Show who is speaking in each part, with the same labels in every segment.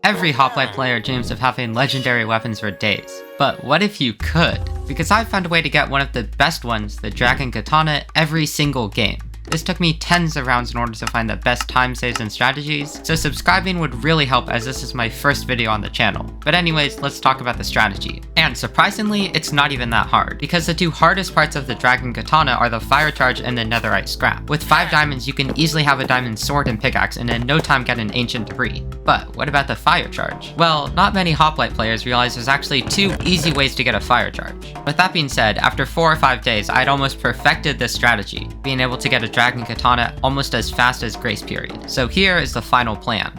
Speaker 1: Every Hoplite player dreams of having legendary weapons for days. But what if you could? Because I found a way to get one of the best ones, the Dragon Katana, every single game. This took me tens of rounds in order to find the best time saves and strategies, so subscribing would really help as this is my first video on the channel. But anyways, let's talk about the strategy. And surprisingly, it's not even that hard, because the two hardest parts of the Dragon Katana are the fire charge and the netherite scrap. With 5 diamonds, you can easily have a diamond sword and pickaxe and in no time get an ancient debris. But what about the fire charge? Well, not many Hoplite players realize there's actually 2 easy ways to get a fire charge. With that being said, after 4 or 5 days, I'd almost perfected this strategy, being able to get a Dragon Katana almost as fast as Grace Period. So here is the final plan.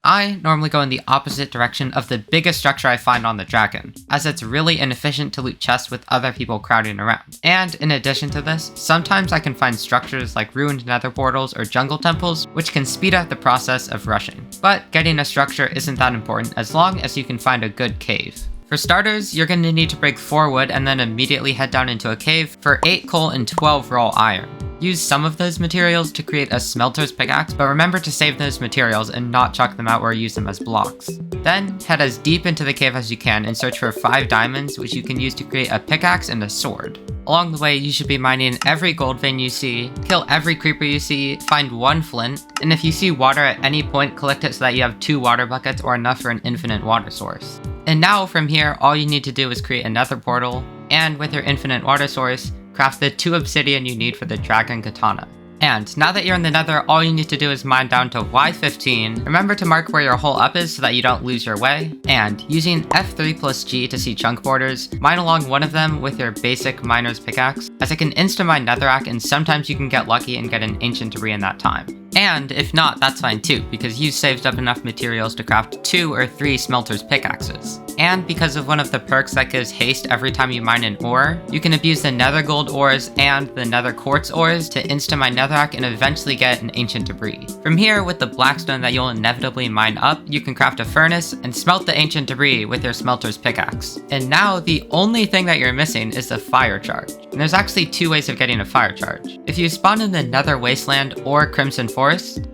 Speaker 1: I normally go in the opposite direction of the biggest structure I find on the dragon, as it's really inefficient to loot chests with other people crowding around. And in addition to this, sometimes I can find structures like ruined nether portals or jungle temples, which can speed up the process of rushing. But getting a structure isn't that important as long as you can find a good cave. For starters, you're going to need to break 4 wood and then immediately head down into a cave for 8 coal and 12 raw iron. Use some of those materials to create a smelter's pickaxe, but remember to save those materials and not chuck them out or use them as blocks. Then, head as deep into the cave as you can and search for 5 diamonds, which you can use to create a pickaxe and a sword. Along the way, you should be mining every gold vein you see, kill every creeper you see, find 1 flint, and if you see water at any point, collect it so that you have 2 water buckets or enough for an infinite water source. And now, from here, all you need to do is create another portal, and with your infinite water source, craft the 2 obsidian you need for the Dragon Katana. And now that you're in the nether, all you need to do is mine down to Y15. Remember to mark where your hole up is so that you don't lose your way. And using F3 plus G to see chunk borders, mine along one of them with your basic miner's pickaxe, as it can insta-mine netherrack and sometimes you can get lucky and get an ancient debris in that time. And if not, that's fine too, because you saved up enough materials to craft 2 or 3 smelter's pickaxes. And because of one of the perks that gives haste every time you mine an ore, you can abuse the nether gold ores and the nether quartz ores to insta-mine netherrack and eventually get an ancient debris. From here, with the blackstone that you'll inevitably mine up, you can craft a furnace and smelt the ancient debris with your smelter's pickaxe. And now, the only thing that you're missing is the fire charge. And there's actually 2 ways of getting a fire charge. If you spawn in the nether wasteland or crimson forest,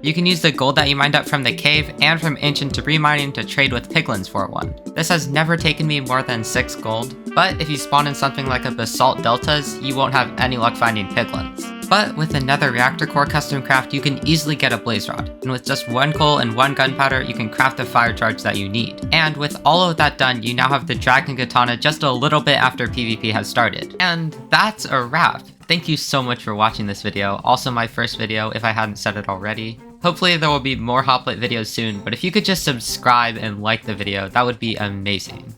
Speaker 1: you can use the gold that you mined up from the cave and from ancient debris mining to trade with piglins for one. This has never taken me more than 6 gold, but if you spawn in something like a basalt deltas, you won't have any luck finding piglins. But with another reactor core custom craft, you can easily get a blaze rod, and with just 1 coal and 1 gunpowder, you can craft the fire charge that you need. And with all of that done, you now have the Dragon Katana just a little bit after PvP has started. And that's a wrap. Thank you so much for watching this video, also my first video if I hadn't said it already. Hopefully there will be more Hoplite videos soon, but if you could just subscribe and like the video, that would be amazing.